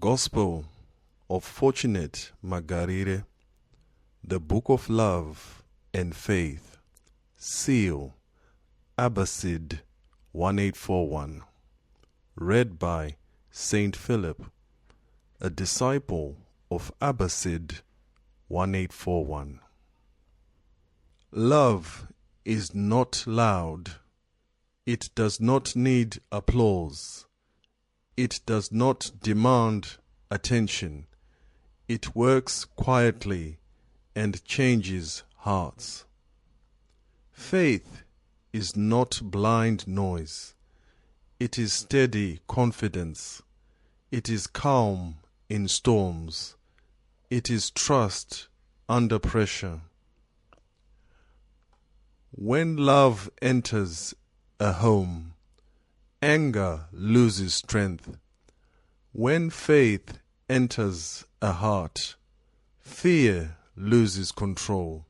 Gospel of Fortunate Magarire, the Book of Love and Faith, Seal, Abbasid 1841, read by Saint Philip, a disciple of Abbasid 1841. Love is not loud. It does not need applause. It does not demand attention. It works quietly and changes hearts. Faith is not blind noise. It is steady confidence. It is calm in storms. It is trust under pressure. When love enters a home, anger loses strength. When faith enters a heart, fear loses control.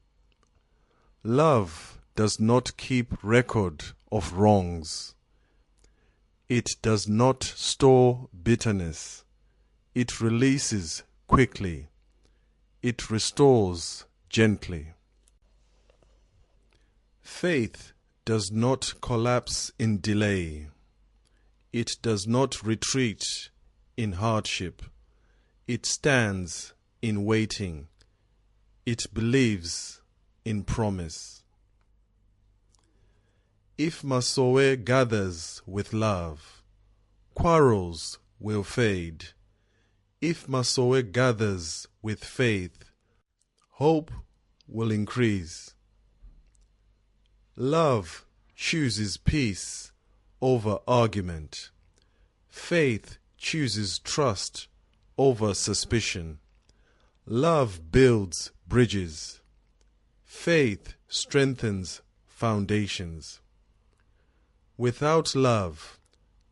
Love does not keep record of wrongs. It does not store bitterness. It releases quickly. It restores gently. Faith does not collapse in delay. It does not retreat in hardship. It stands in waiting. It believes in promise. If Masowe gathers with love, quarrels will fade. If Masowe gathers with faith, hope will increase. Love chooses peace over argument. Faith chooses trust over suspicion. Love builds bridges. Faith strengthens foundations. Without love,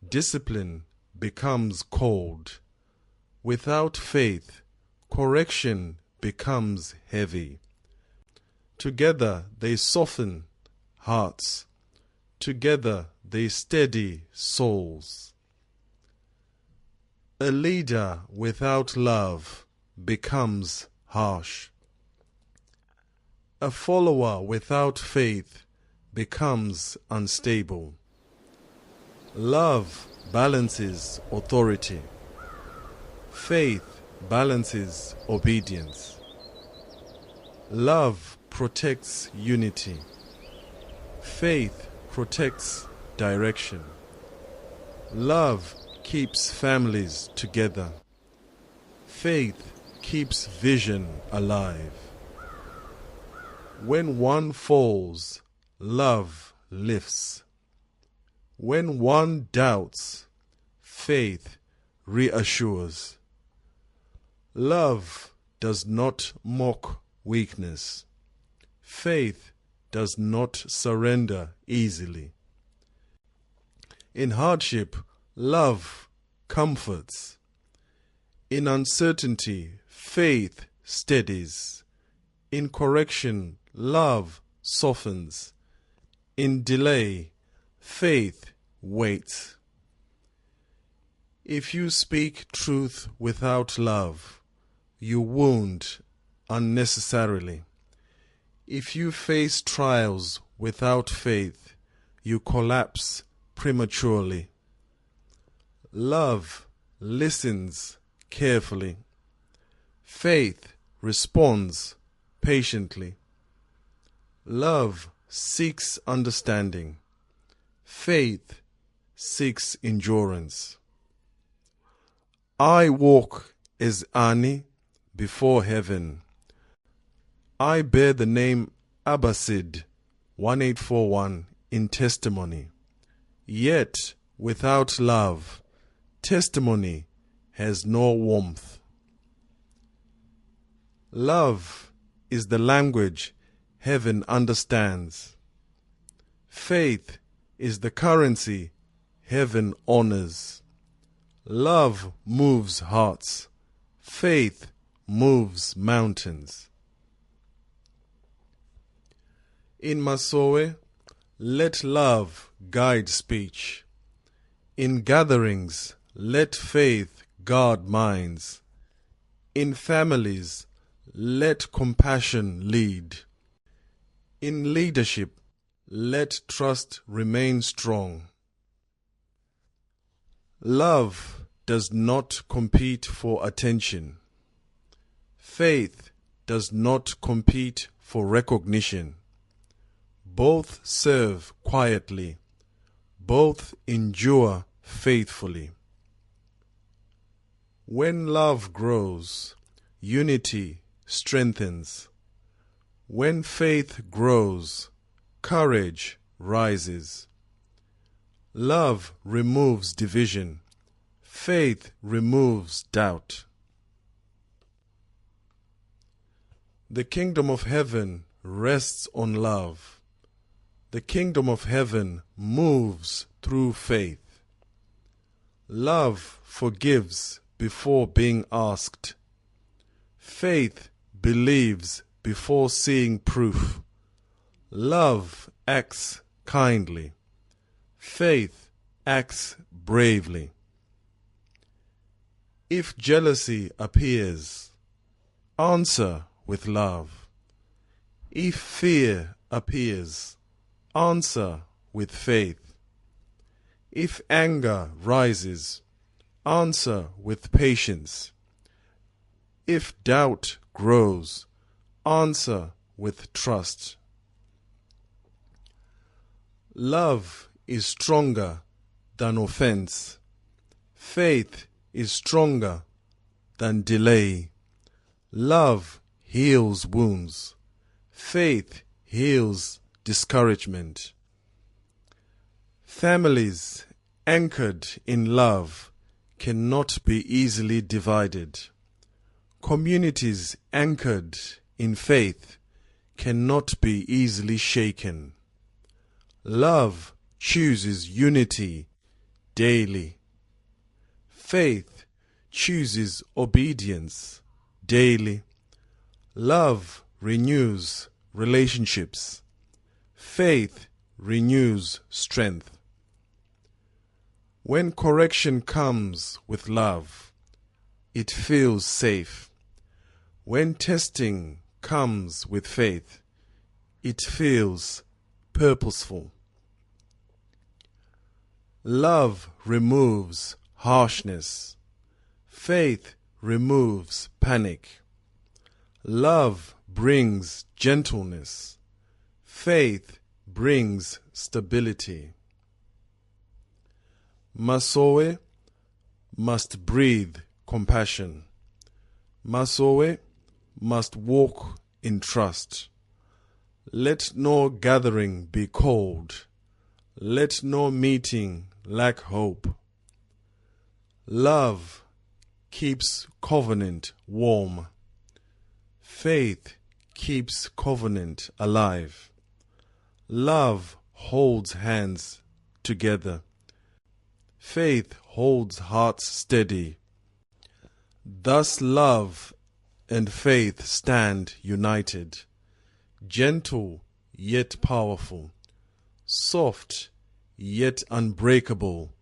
discipline becomes cold. Without faith, correction becomes heavy. Together they soften hearts. Together they steady souls. A leader without love becomes harsh. A follower without faith becomes unstable. Love balances authority. Faith balances obedience. Love protects unity. Faith protects direction. Love keeps families together. Faith keeps vision alive. When one falls, love lifts. When one doubts, faith reassures. Love does not mock weakness. Faith does not surrender easily. In hardship, love comforts. In uncertainty, faith steadies. In correction, love softens. In delay, faith waits. If you speak truth without love, you wound unnecessarily. If you face trials without faith, you collapse prematurely. Love listens carefully. Faith responds patiently. Love seeks understanding. Faith seeks endurance. I walk as Ani before heaven. I bear the name Abbasid 1841 in testimony. Yet, without love, testimony has no warmth. Love is the language heaven understands. Faith is the currency heaven honors. Love moves hearts. Faith moves mountains. In Masowe, let love guide speech. In gatherings, let faith guard minds. In families, let compassion lead. In leadership, let trust remain strong. Love does not compete for attention. Faith does not compete for recognition. Both serve quietly. Both endure faithfully. When love grows, unity strengthens. When faith grows, courage rises. Love removes division. Faith removes doubt. The kingdom of heaven rests on love. The kingdom of heaven moves through faith. Love forgives before being asked. Faith believes before seeing proof. Love acts kindly. Faith acts bravely. If jealousy appears, answer with love. If fear appears, answer with faith. If anger rises, answer with patience. If doubt grows, answer with trust. Love is stronger than offense. Faith is stronger than delay. Love heals wounds. Faith heals discouragement. Families anchored in love cannot be easily divided. Communities anchored in faith cannot be easily shaken. Love chooses unity daily. Faith chooses obedience daily. Love renews relationships. Faith renews strength. When correction comes with love, it feels safe. When testing comes with faith, it feels purposeful. Love removes harshness. Faith removes panic. Love brings gentleness. Faith brings stability. Masowe must breathe compassion. Masowe must walk in trust. Let no gathering be cold. Let no meeting lack hope. Love keeps covenant warm. Faith keeps covenant alive. Love holds hands together. Faith holds hearts steady. Thus love and faith stand united, gentle yet powerful, soft yet unbreakable,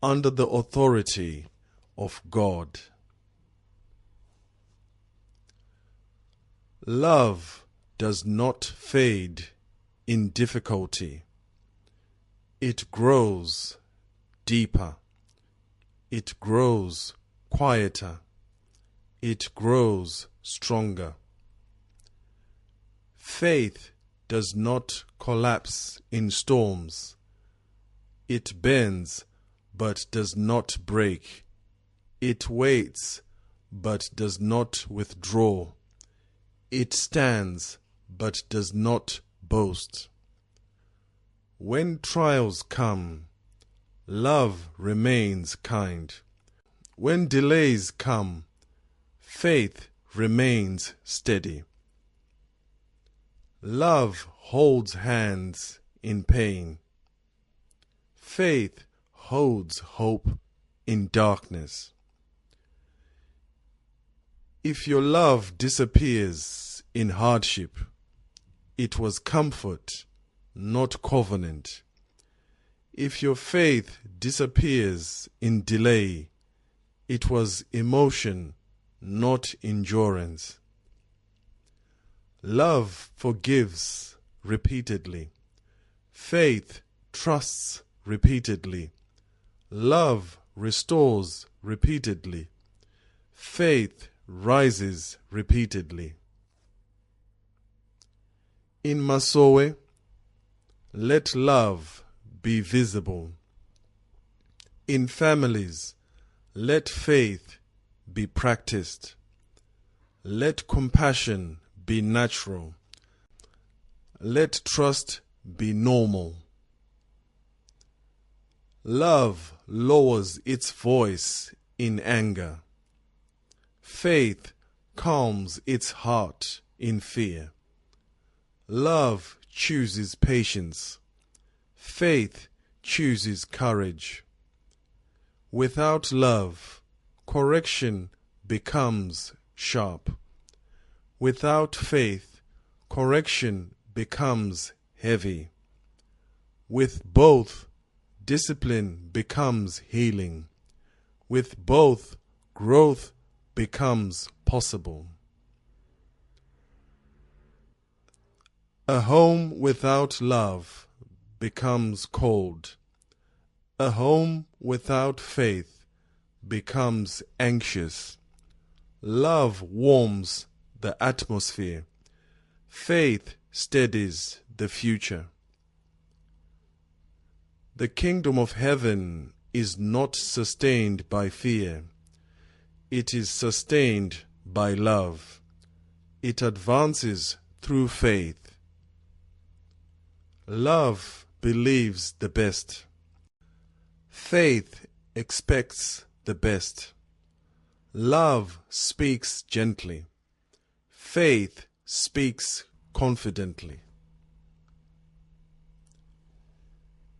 under the authority of God. Love does not fade in difficulty. It grows deeper. It grows quieter. It grows stronger. Faith does not collapse in storms. It bends but does not break. It waits but does not withdraw. It stands but does not boast. When trials come, love remains kind. When delays come, faith remains steady. Love holds hands in pain. Faith holds hope in darkness. If your love disappears in hardship, it was comfort, not covenant. If your faith disappears in delay, It was emotion, not endurance. Love forgives repeatedly. Faith trusts repeatedly. Love restores repeatedly. Faith rises repeatedly. In Masowe, let love be visible. In families, let faith be practiced. Let compassion be natural. Let trust be normal. Love lowers its voice in anger. Faith calms its heart in fear. Love chooses patience. Faith chooses courage. Without love, correction becomes sharp. Without faith, correction becomes heavy. With both, discipline becomes healing. With both, growth becomes possible. A home without love becomes cold. A home without faith becomes anxious. Love warms the atmosphere. Faith steadies the future. The kingdom of heaven is not sustained by fear. It is sustained by love. It advances through faith. Love believes the best. Faith expects the best. Love speaks gently. Faith speaks confidently.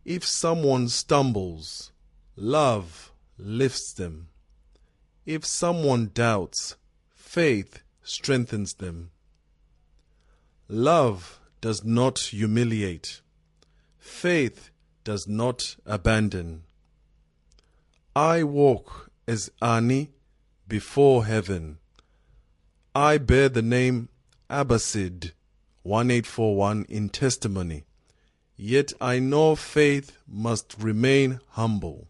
If someone stumbles, love lifts them. If someone doubts, faith strengthens them. Love does not humiliate. Faith does not abandon. I walk as Ani before heaven. I bear the name Abbasid 1841 in testimony. Yet I know faith must remain humble,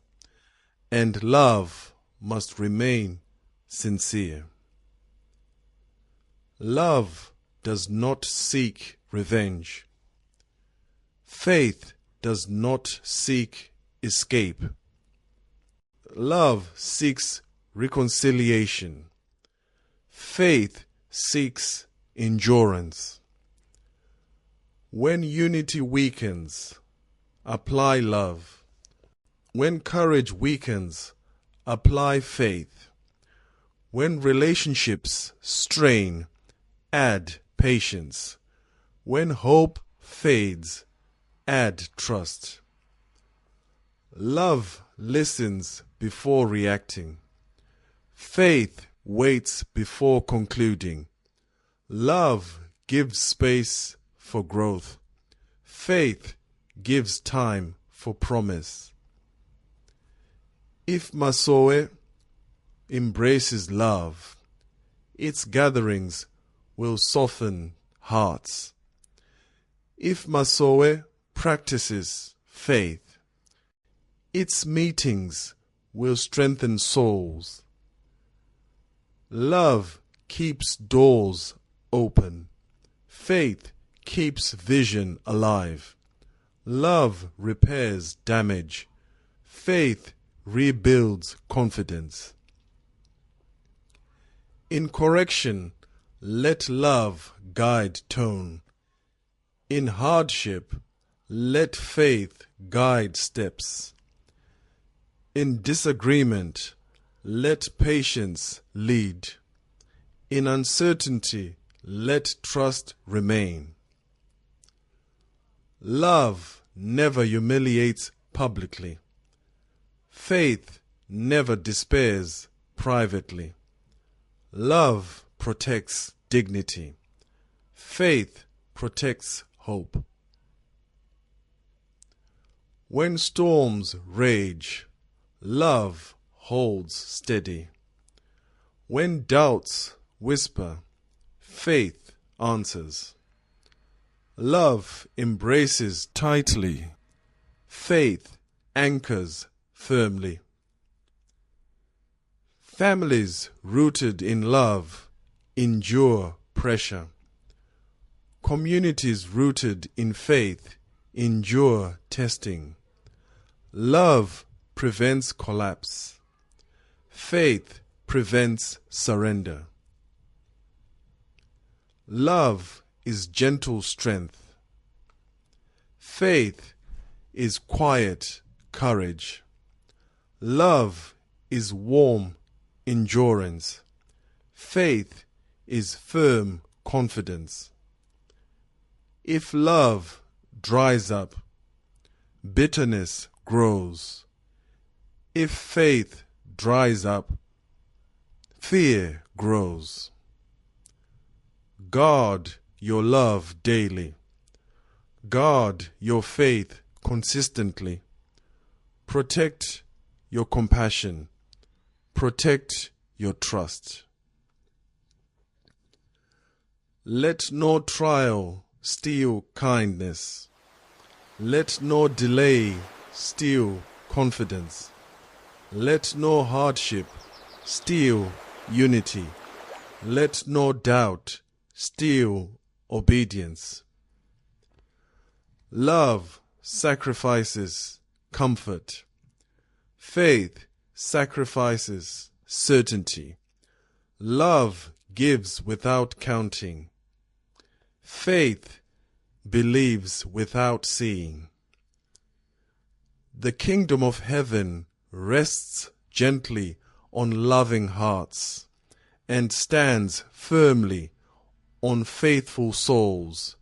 and love must remain sincere. Love does not seek revenge. Faith does not seek escape. Love seeks reconciliation. Faith seeks endurance. When unity weakens, apply love. When courage weakens, apply faith. When relationships strain, add patience. When hope fades, add trust. Love listens before reacting. Faith waits before concluding. Love gives space for growth. Faith gives time for promise. If Masowe embraces love, its gatherings will soften hearts. If Masowe practices faith, its meetings will strengthen souls. Love keeps doors open. Faith keeps vision alive. Love repairs damage. Faith rebuilds confidence. In correction, let love guide tone. In hardship, let faith guide steps. In disagreement, let patience lead. In uncertainty, let trust remain. Love never humiliates publicly. Faith never despairs privately. Love protects dignity. Faith protects hope. When storms rage, love holds steady. When doubts whisper, faith answers. Love embraces tightly. Faith anchors firmly. Families rooted in love endure pressure. Communities rooted in faith endure testing. Love prevents collapse. Faith prevents surrender. Love is gentle strength. Faith is quiet courage. Love is warm endurance. Faith is firm confidence. If love dries up, bitterness grows. If faith dries up, fear grows. Guard your love daily. Guard your faith consistently. Protect your compassion. Protect your trust. Let no trial steal kindness. Let no delay steal confidence. Let no hardship steal unity. Let no doubt steal obedience. Love sacrifices comfort. Faith sacrifices certainty. Love gives without counting. Faith believes without seeing. The kingdom of heaven rests gently on loving hearts and stands firmly on faithful souls.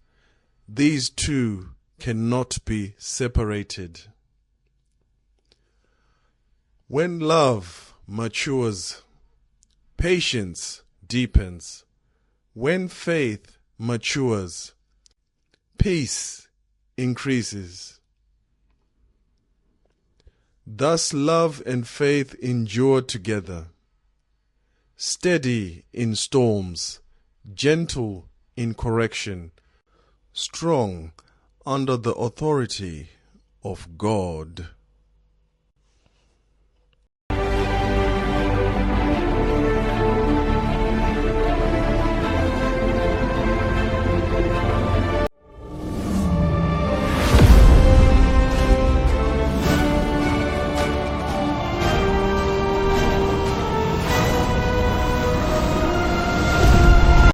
These two cannot be separated. When love matures, patience deepens. When faith matures, peace increases. Thus love and faith endure together, steady in storms, gentle in correction, strong under the authority of God.